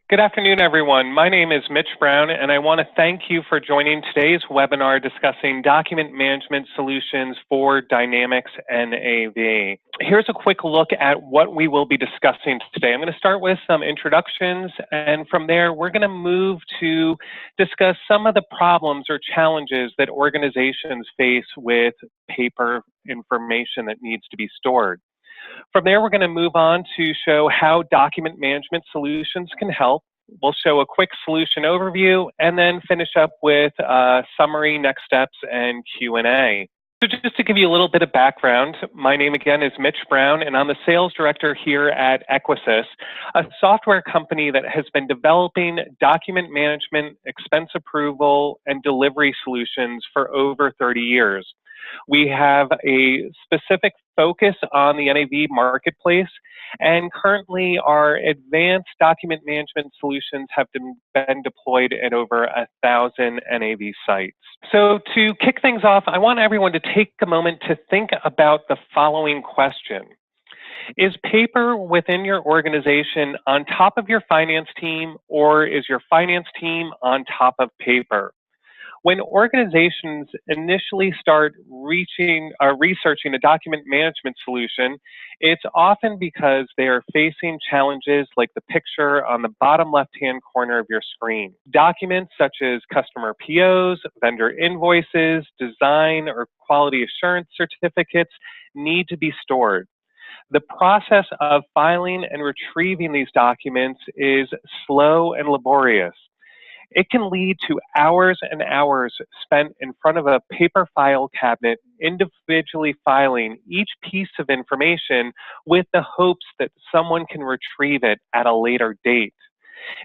Good afternoon, everyone. My name is Mitch Brown, and I want to thank you for joining today's webinar discussing document management solutions for Dynamics NAV. Here's a quick look at what we will be discussing today. I'm going to start with some introductions, and from there, we're going to move to discuss some of the problems or challenges that organizations face with paper information that needs to be stored. From there, we're going to move on to show how document management solutions can help. We'll show a quick solution overview and then finish up with summary, next steps, and Q&A. So just to give you a little bit of background, my name again is Mitch Brown, and I'm the sales director here at Equisys, a software company that has been developing document management, expense approval, and delivery solutions for over 30 years. We have a specific focus on the NAV marketplace, and currently our advanced document management solutions have been deployed at over 1,000 NAV sites. So to kick things off, I want everyone to take a moment to think about the following question. Is paper within your organization on top of your finance team, or is your finance team on top of paper? When organizations initially start researching a document management solution, it's often because they are facing challenges like the picture on the bottom left-hand corner of your screen. Documents such as customer POs, vendor invoices, design or quality assurance certificates need to be stored. The process of filing and retrieving these documents is slow and laborious. It can lead to hours and hours spent in front of a paper file cabinet, individually filing each piece of information with the hopes that someone can retrieve it at a later date.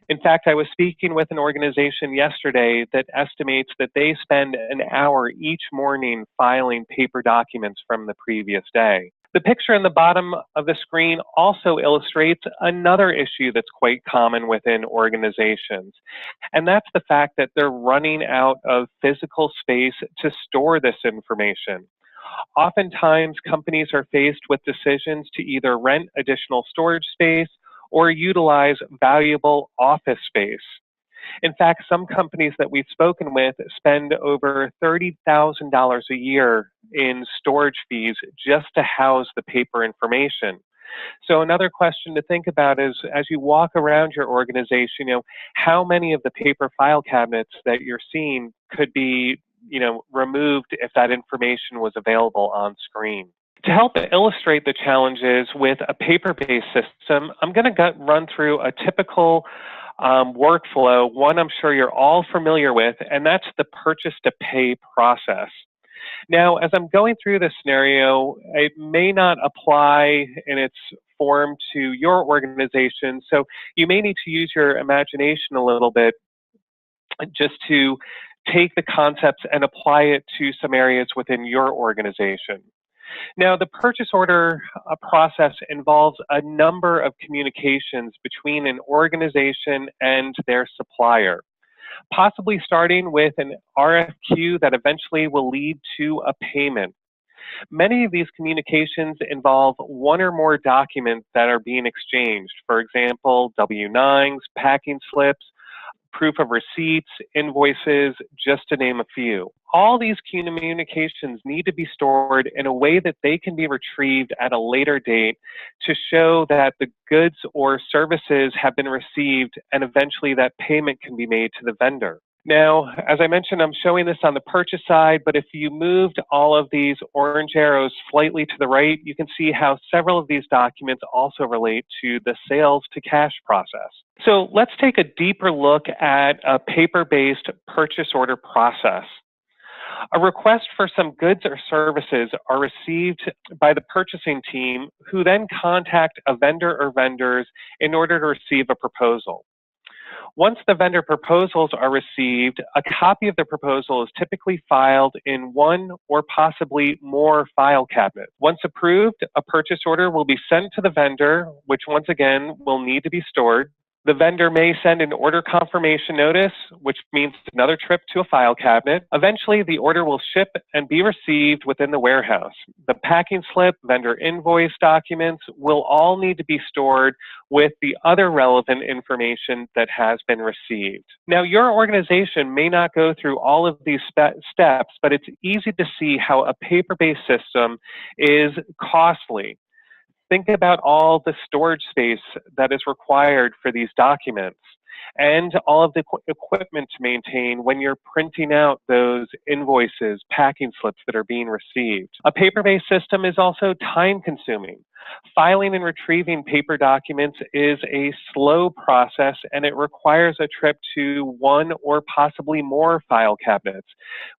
In fact, I was speaking with an organization yesterday that estimates that they spend an hour each morning filing paper documents from the previous day. The picture in the bottom of the screen also illustrates another issue that's quite common within organizations, and that's the fact that they're running out of physical space to store this information. Oftentimes, companies are faced with decisions to either rent additional storage space or utilize valuable office space. In fact, some companies that we've spoken with spend over $30,000 a year in storage fees just to house the paper information. So another question to think about is, as you walk around your organization, how many of the paper file cabinets that you're seeing could be, removed if that information was available on screen? To help illustrate the challenges with a paper-based system, I'm going to run through a typical workflow, one I'm sure you're all familiar with, and that's the purchase to pay process. Now, as I'm going through this scenario, it may not apply in its form to your organization, so you may need to use your imagination a little bit just to take the concepts and apply it to some areas within your organization. Now, the purchase order process involves a number of communications between an organization and their supplier, possibly starting with an RFQ that eventually will lead to a payment. Many of these communications involve one or more documents that are being exchanged. For example, W-9s, packing slips, proof of receipts, invoices, just to name a few. All these communications need to be stored in a way that they can be retrieved at a later date to show that the goods or services have been received, and eventually that payment can be made to the vendor. Now, as I mentioned, I'm showing this on the purchase side, but if you moved all of these orange arrows slightly to the right, you can see how several of these documents also relate to the sales to cash process. So let's take a deeper look at a paper-based purchase order process. A request for some goods or services are received by the purchasing team, who then contact a vendor or vendors in order to receive a proposal. Once the vendor proposals are received, a copy of the proposal is typically filed in one or possibly more file cabinets. Once approved, a purchase order will be sent to the vendor, which once again will need to be stored. The vendor may send an order confirmation notice, which means another trip to a file cabinet. Eventually, the order will ship and be received within the warehouse. The packing slip, vendor invoice documents will all need to be stored with the other relevant information that has been received. Now, your organization may not go through all of these steps, but it's easy to see how a paper-based system is costly. Think about all the storage space that is required for these documents and all of the equipment to maintain when you're printing out those invoices, packing slips that are being received. A paper-based system is also time-consuming. Filing and retrieving paper documents is a slow process, and it requires a trip to one or possibly more file cabinets.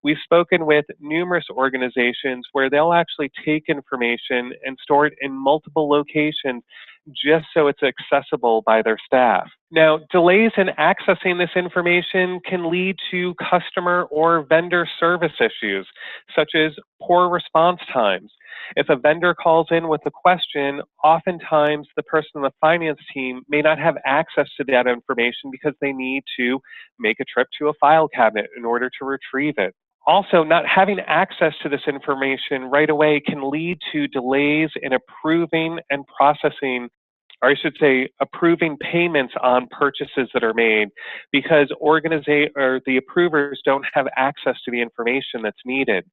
We've spoken with numerous organizations where they'll actually take information and store it in multiple locations just so it's accessible by their staff. Now, delays in accessing this information can lead to customer or vendor service issues, such as poor response times. If a vendor calls in with a question, oftentimes the person on the finance team may not have access to that information because they need to make a trip to a file cabinet in order to retrieve it. Also, not having access to this information right away can lead to delays in approving and processing, or I should say, approving payments on purchases that are made because the approvers don't have access to the information that's needed.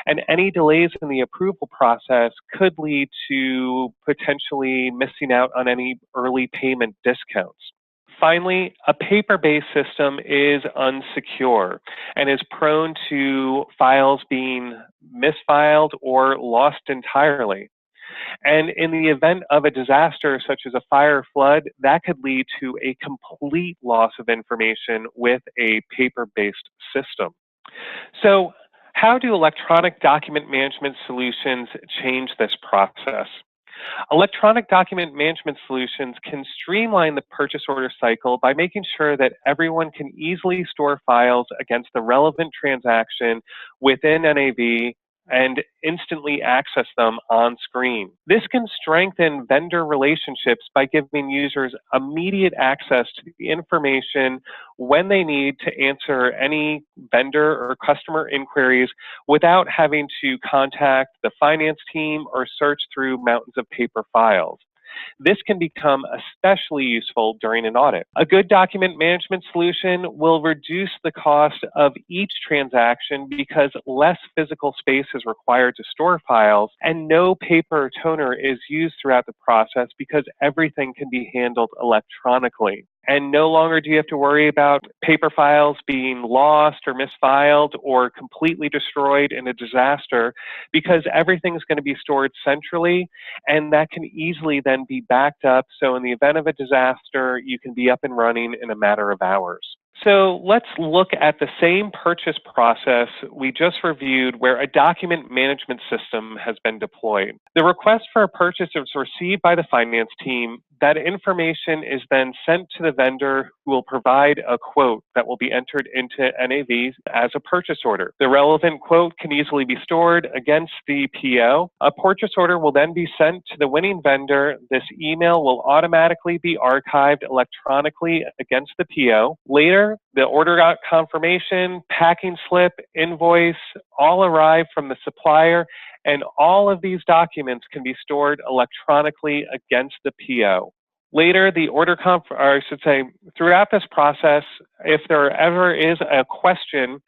And any delays in the approval process could lead to potentially missing out on any early payment discounts. Finally, a paper-based system is unsecure and is prone to files being misfiled or lost entirely. And in the event of a disaster such as a fire or flood, that could lead to a complete loss of information with a paper-based system. So, how do electronic document management solutions change this process? Electronic document management solutions can streamline the purchase order cycle by making sure that everyone can easily store files against the relevant transaction within NAV and instantly access them on screen. This can strengthen vendor relationships by giving users immediate access to the information when they need to answer any vendor or customer inquiries without having to contact the finance team or search through mountains of paper files. This can become especially useful during an audit. A good document management solution will reduce the cost of each transaction because less physical space is required to store files, and no paper or toner is used throughout the process because everything can be handled electronically. And no longer do you have to worry about paper files being lost or misfiled or completely destroyed in a disaster because everything's going to be stored centrally, and that can easily then be backed up. So in the event of a disaster, you can be up and running in a matter of hours. So let's look at the same purchase process we just reviewed where a document management system has been deployed. The request for a purchase is received by the finance team. That information is then sent to the vendor who will provide a quote that will be entered into NAV as a purchase order. The relevant quote can easily be stored against the PO. A purchase order will then be sent to the winning vendor. This email will automatically be archived electronically against the PO. Later, the order confirmation, packing slip, invoice, all arrive from the supplier, and all of these documents can be stored electronically against the PO. Later, the throughout this process, if there ever is a question,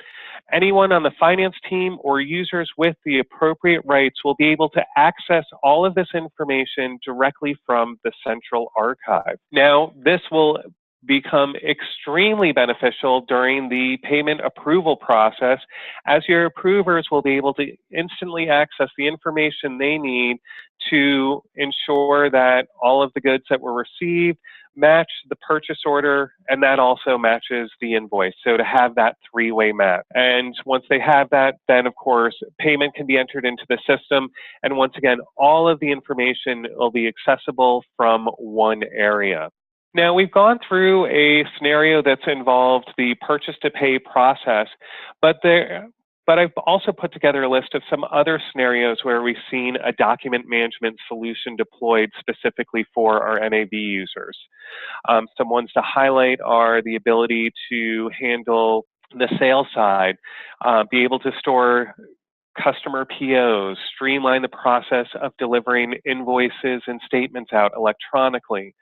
anyone on the finance team or users with the appropriate rights will be able to access all of this information directly from the central archive. Now, this will become extremely beneficial during the payment approval process, as your approvers will be able to instantly access the information they need to ensure that all of the goods that were received match the purchase order, and that also matches the invoice. So to have that three-way match. And once they have that, then of course, payment can be entered into the system. And once again, all of the information will be accessible from one area. Now, we've gone through a scenario that's involved the purchase to pay process, but But I've also put together a list of some other scenarios where we've seen a document management solution deployed specifically for our NAV users. Some ones to highlight are the ability to handle the sales side, be able to store customer POs, streamline the process of delivering invoices and statements out electronically,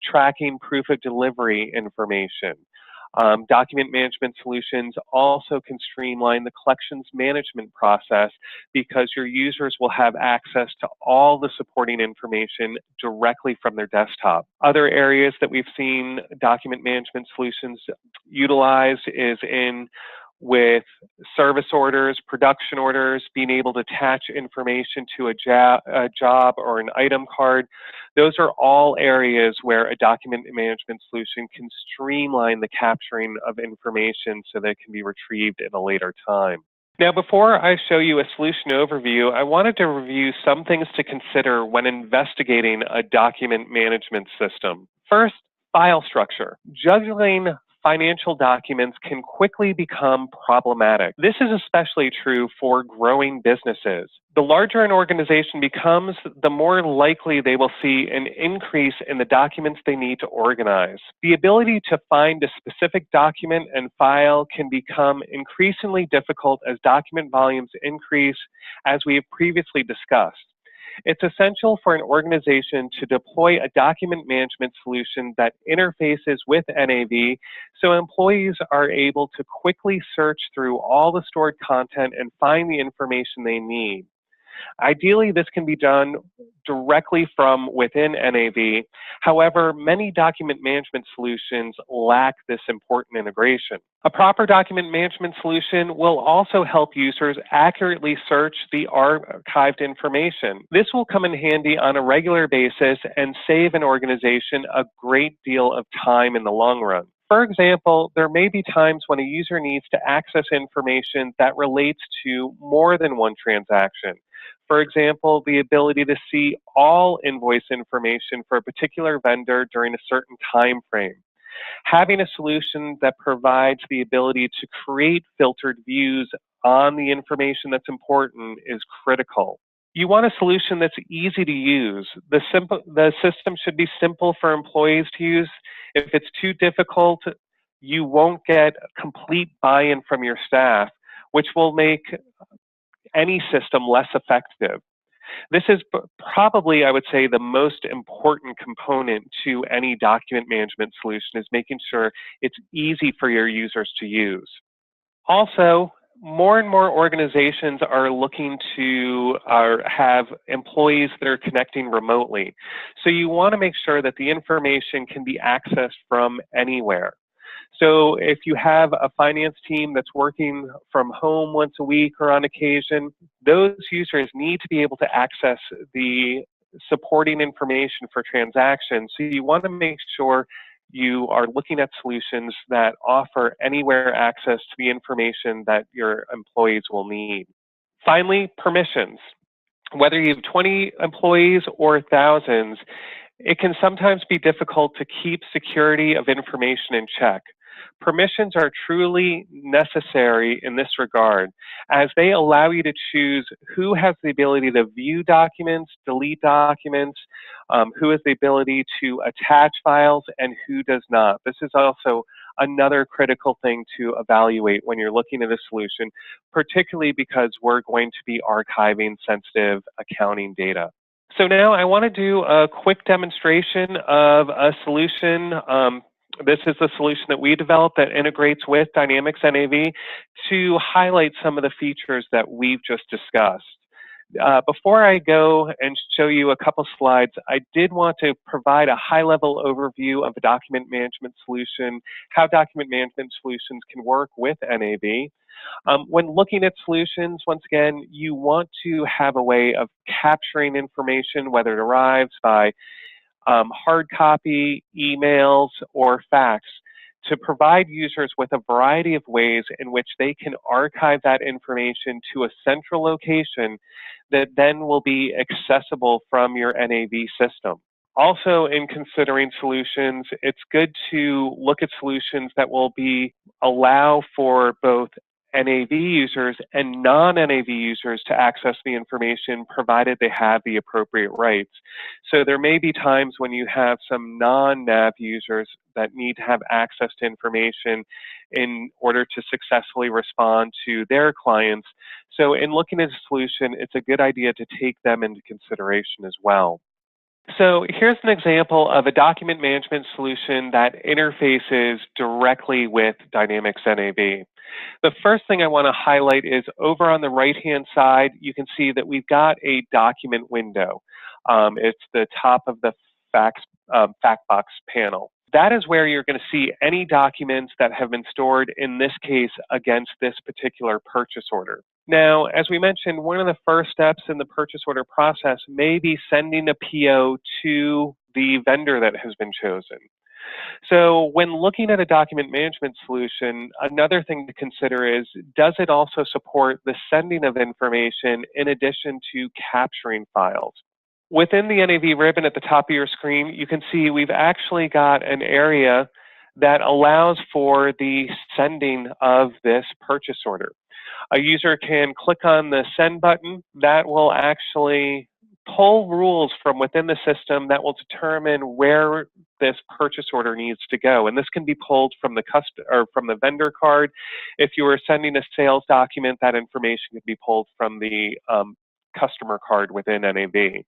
tracking proof of delivery information. Document management solutions also can streamline the collections management process because your users will have access to all the supporting information directly from their desktop. Other areas that we've seen document management solutions utilized is with service orders, production orders, being able to attach information to a job or an item card. Those are all areas where a document management solution can streamline the capturing of information so that it can be retrieved at a later time. Now, before I show you a solution overview, I wanted to review some things to consider when investigating a document management system. First, file structure. Juggling financial documents can quickly become problematic. This is especially true for growing businesses. The larger an organization becomes, the more likely they will see an increase in the documents they need to organize. The ability to find a specific document and file can become increasingly difficult as document volumes increase, as we have previously discussed. It's essential for an organization to deploy a document management solution that interfaces with NAV so employees are able to quickly search through all the stored content and find the information they need. Ideally, this can be done directly from within NAV. However, many document management solutions lack this important integration. A proper document management solution will also help users accurately search the archived information. This will come in handy on a regular basis and save an organization a great deal of time in the long run. For example, there may be times when a user needs to access information that relates to more than one transaction. For example, the ability to see all invoice information for a particular vendor during a certain time frame. Having a solution that provides the ability to create filtered views on the information that's important is critical. You want a solution that's easy to use. The system should be simple for employees to use. If it's too difficult, you won't get complete buy-in from your staff, which will make any system less effective. This is probably, I would say, the most important component to any document management solution is making sure it's easy for your users to use. Also, more and more organizations are looking to have employees that are connecting remotely. So you want to make sure that the information can be accessed from anywhere. So if you have a finance team that's working from home once a week or on occasion, those users need to be able to access the supporting information for transactions. So you want to make sure you are looking at solutions that offer anywhere access to the information that your employees will need. Finally, permissions. Whether you have 20 employees or thousands, it can sometimes be difficult to keep security of information in check. Permissions are truly necessary in this regard, as they allow you to choose who has the ability to view documents, delete documents, who has the ability to attach files, and who does not. This is also another critical thing to evaluate when you're looking at a solution, particularly because we're going to be archiving sensitive accounting data. So now I want to do a quick demonstration of a solution. This is the solution that we developed that integrates with Dynamics NAV to highlight some of the features that we've just discussed. Before I go and show you a couple slides, I did want to provide a high-level overview of a document management solution, how document management solutions can work with NAV. When looking at solutions, once again, you want to have a way of capturing information, whether it arrives by hard copy, emails, or fax, to provide users with a variety of ways in which they can archive that information to a central location that then will be accessible from your NAV system. Also, in considering solutions, it's good to look at solutions that will allow for both NAV users and non-NAV users to access the information provided they have the appropriate rights. So there may be times when you have some non-NAV users that need to have access to information in order to successfully respond to their clients. So in looking at a solution, it's a good idea to take them into consideration as well. So here's an example of a document management solution that interfaces directly with Dynamics NAV. The first thing I want to highlight is over on the right-hand side, you can see that we've got a document window. It's the top of the fact box panel. That is where you're going to see any documents that have been stored, in this case, against this particular purchase order. Now, as we mentioned, one of the first steps in the purchase order process may be sending a PO to the vendor that has been chosen. So when looking at a document management solution, another thing to consider is, does it also support the sending of information in addition to capturing files? Within the NAV ribbon at the top of your screen, you can see we've actually got an area that allows for the sending of this purchase order. A user can click on the send button. That will actually pull rules from within the system that will determine where this purchase order needs to go. And this can be pulled from the from the vendor card. If you were sending a sales document, that information could be pulled from the customer card within NAV.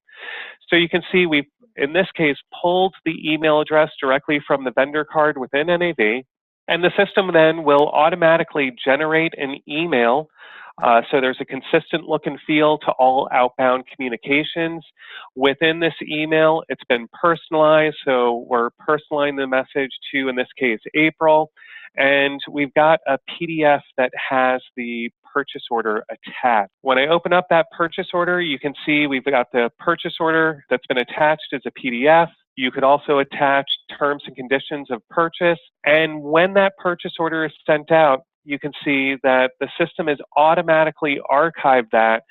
So you can see we've, in this case, pulled the email address directly from the vendor card within NAV. And the system then will automatically generate an email. So there's a consistent look and feel to all outbound communications. Within this email, it's been personalized. So we're personalizing the message to, in this case, April. And we've got a PDF that has the purchase order attached. When I open up that purchase order, you can see we've got the purchase order that's been attached as a PDF. You could also attach terms and conditions of purchase. And when that purchase order is sent out, you can see that the system has automatically archived that.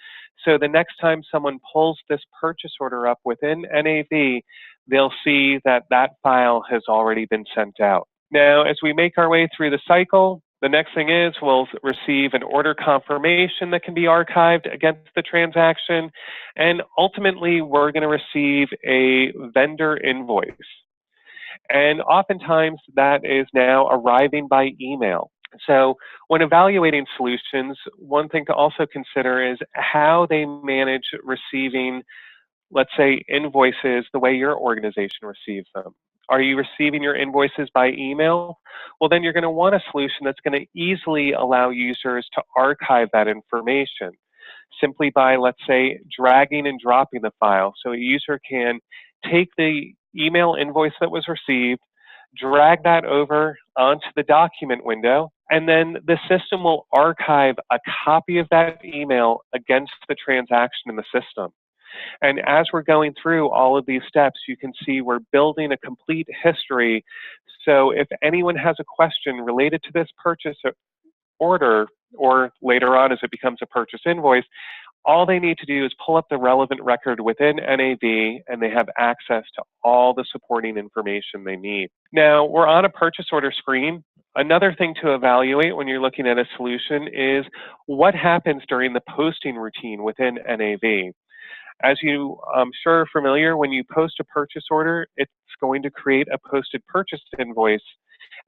So the next time someone pulls this purchase order up within NAV, they'll see that that file has already been sent out. Now, as we make our way through the cycle, the next thing is we'll receive an order confirmation that can be archived against the transaction. And ultimately, we're going to receive a vendor invoice. And oftentimes, that is now arriving by email. So when evaluating solutions, one thing to also consider is how they manage receiving, let's say, invoices the way your organization receives them. Are you receiving your invoices by email? Well, then you're going to want a solution that's going to easily allow users to archive that information simply by, let's say, dragging and dropping the file. So a user can take the email invoice that was received, drag that over onto the document window, and then the system will archive a copy of that email against the transaction in the system. And as we're going through all of these steps, you can see we're building a complete history. So if anyone has a question related to this purchase order, or later on as it becomes a purchase invoice, all they need to do is pull up the relevant record within NAV, and they have access to all the supporting information they need. Now, we're on a purchase order screen. Another thing to evaluate when you're looking at a solution is what happens during the posting routine within NAV. As you sure are familiar, when you post a purchase order, it's going to create a posted purchase invoice,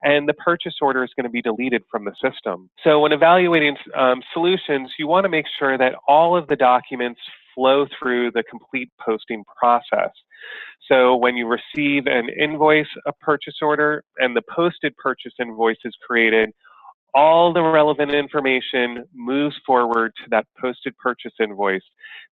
and the purchase order is going to be deleted from the system. So when evaluating solutions, you want to make sure that all of the documents flow through the complete posting process. So when you receive an invoice, a purchase order, and the posted purchase invoice is created, all the relevant information moves forward to that posted purchase invoice,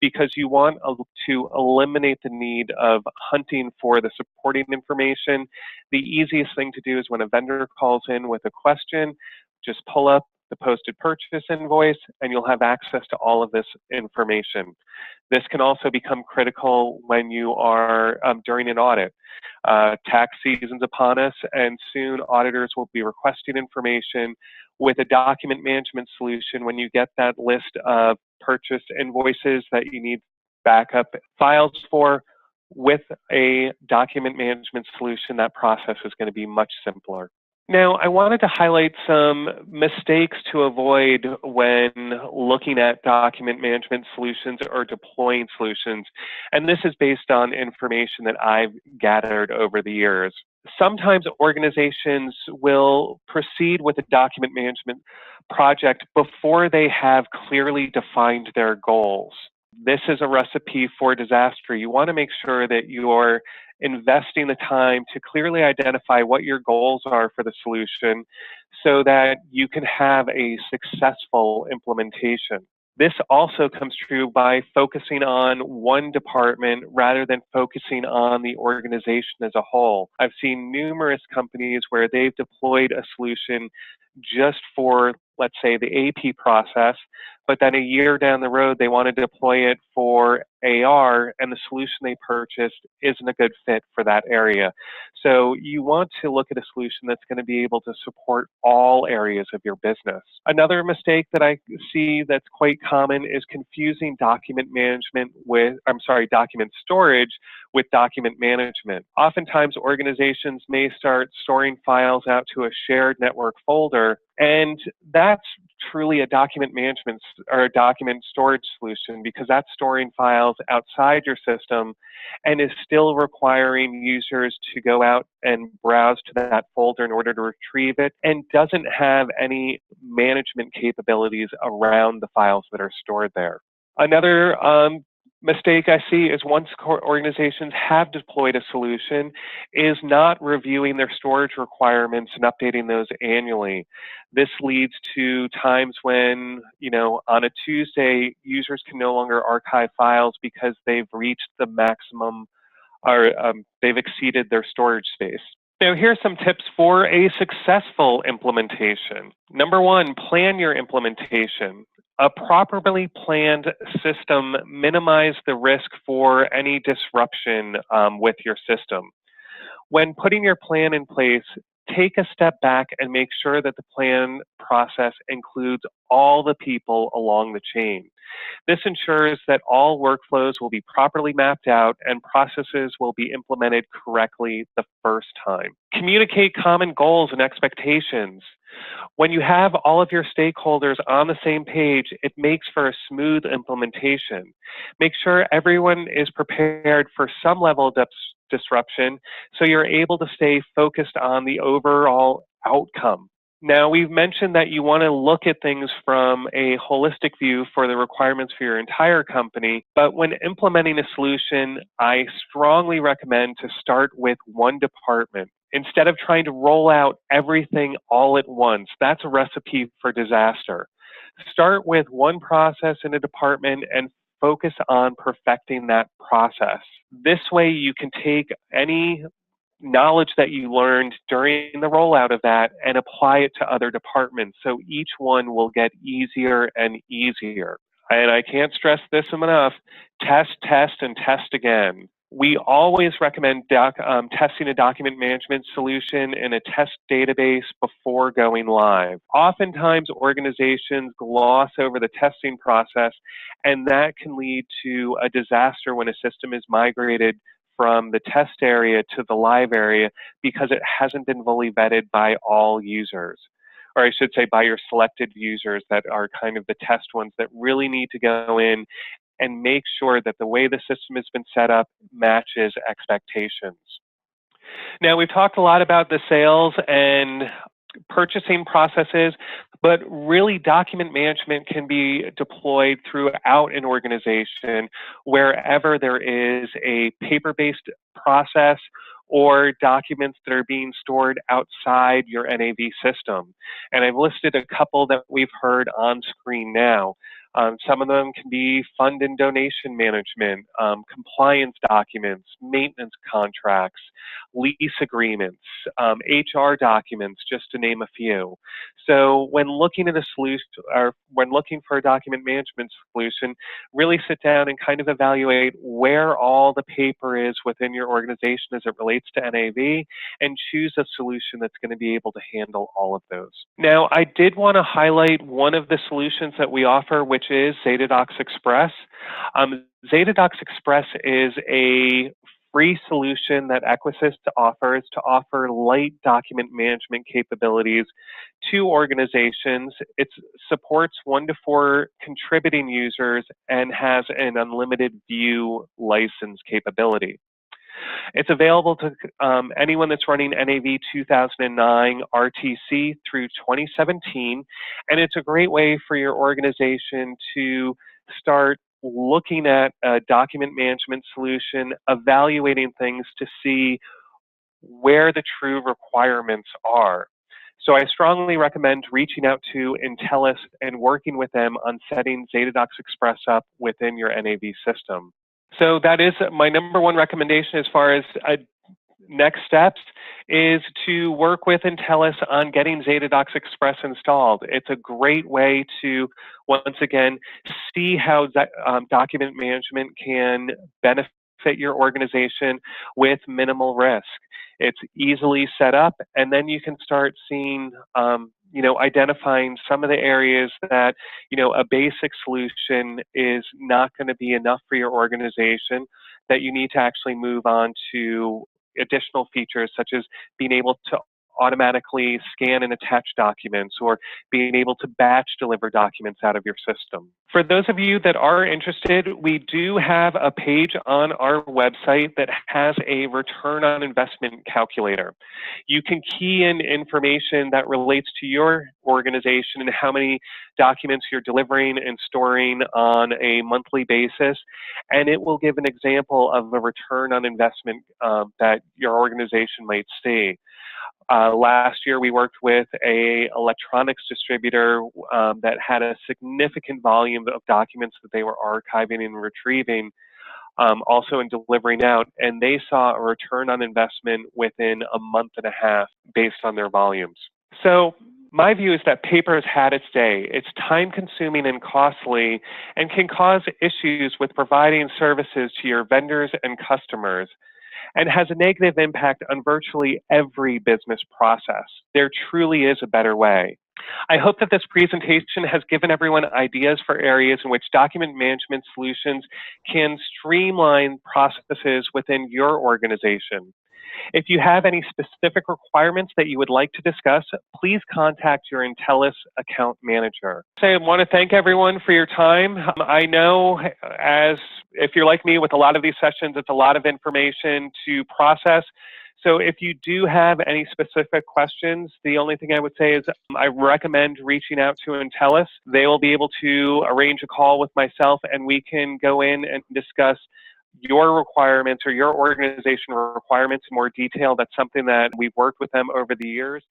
because you want to eliminate the need of hunting for the supporting information. The easiest thing to do is when a vendor calls in with a question, just pull up the posted purchase invoice, and you'll have access to all of this information. This can also become critical when you are during an audit. Tax season's upon us, and soon auditors will be requesting information. With a document management solution, when you get that list of purchase invoices that you need backup files for, with a document management solution, that process is going to be much simpler. Now, I wanted to highlight some mistakes to avoid when looking at document management solutions or deploying solutions. And this is based on information that I've gathered over the years. Sometimes organizations will proceed with a document management project before they have clearly defined their goals. This is a recipe for disaster. You want to make sure that you're investing the time to clearly identify what your goals are for the solution so that you can have a successful implementation. This also comes true by focusing on one department rather than focusing on the organization as a whole. I've seen numerous companies where they've deployed a solution just for, let's say, the AP process, but then a year down the road, they want to deploy it for AR, and the solution they purchased isn't a good fit for that area. So you want to look at a solution that's going to be able to support all areas of your business. Another mistake that I see that's quite common is confusing document storage with document management. Oftentimes, organizations may start storing files out to a shared network folder, and that's truly a document management or a document storage solution because that's storing files outside your system and is still requiring users to go out and browse to that folder in order to retrieve it and doesn't have any management capabilities around the files that are stored there. Another mistake I see is once organizations have deployed a solution is not reviewing their storage requirements and updating those annually. This leads to times when, on a Tuesday, users can no longer archive files because they've reached the maximum or they've exceeded their storage space. Now, here's some tips for a successful implementation. Number one, plan your implementation. A properly planned system minimizes the risk for any disruption with your system. When putting your plan in place, take a step back and make sure that the plan process includes all the people along the chain. This ensures that all workflows will be properly mapped out and processes will be implemented correctly the first time. Communicate common goals and expectations. When you have all of your stakeholders on the same page, it makes for a smooth implementation. Make sure everyone is prepared for some level of disruption so you're able to stay focused on the overall outcome. Now, we've mentioned that you want to look at things from a holistic view for the requirements for your entire company, but when implementing a solution, I strongly recommend to start with one department. Instead of trying to roll out everything all at once, that's a recipe for disaster. Start with one process in a department and focus on perfecting that process. This way you can take any knowledge that you learned during the rollout of that and apply it to other departments. So each one will get easier and easier. And I can't stress this enough, test, and test again. We always recommend testing a document management solution in a test database before going live. Oftentimes, organizations gloss over the testing process, and that can lead to a disaster when a system is migrated from the test area to the live area because it hasn't been fully vetted by all users. Or I should say by your selected users that are kind of the test ones that really need to go in and make sure that the way the system has been set up matches expectations. Now, we've talked a lot about the sales and purchasing processes, but really document management can be deployed throughout an organization wherever there is a paper-based process or documents that are being stored outside your NAV system. And I've listed a couple that we've heard on screen now. Some of them can be fund and donation management, compliance documents, maintenance contracts, lease agreements, HR documents, just to name a few. So when looking at a solution, or when looking for a document management solution, really sit down and kind of evaluate where all the paper is within your organization as it relates to NAV and choose a solution that's going to be able to handle all of those. Now, I did want to highlight one of the solutions that we offer, which is Zetadocs Express. Zetadocs Express is a free solution that Equisys offers to offer light document management capabilities to organizations. It supports 1 to 4 contributing users and has an unlimited view license capability. It's available to anyone that's running NAV 2009 RTC through 2017, and it's a great way for your organization to start looking at a document management solution, evaluating things to see where the true requirements are. So I strongly recommend reaching out to Intelice and working with them on setting Zetadocs Express up within your NAV system. So that is my number one recommendation as far as next steps is to work with Intelice on getting Zetadocs Express installed. It's a great way to, once again, see how document management can benefit your organization with minimal risk. It's easily set up, and then you can start seeing, identifying some of the areas that, a basic solution is not going to be enough for your organization, that you need to actually move on to additional features such as being able to automatically scan and attach documents or being able to batch deliver documents out of your system. For those of you that are interested, we do have a page on our website that has a return on investment calculator. You can key in information that relates to your organization and how many documents you're delivering and storing on a monthly basis, and it will give an example of a return on investment that your organization might see. Last year, we worked with an electronics distributor that had a significant volume of documents that they were archiving and retrieving, also in delivering out, and they saw a return on investment within a month and a half based on their volumes. So my view is that paper has had its day. It's time-consuming and costly and can cause issues with providing services to your vendors and customers, and has a negative impact on virtually every business process. There truly is a better way. I hope that this presentation has given everyone ideas for areas in which document management solutions can streamline processes within your organization. If you have any specific requirements that you would like to discuss, please contact your Intelice account manager. So I want to thank everyone for your time. I know, as if you're like me with a lot of these sessions, it's a lot of information to process. So if you do have any specific questions, the only thing I would say is I recommend reaching out to Intelice. They will be able to arrange a call with myself, and we can go in and discuss your requirements or your organization requirements in more detail. That's something that we've worked with them over the years.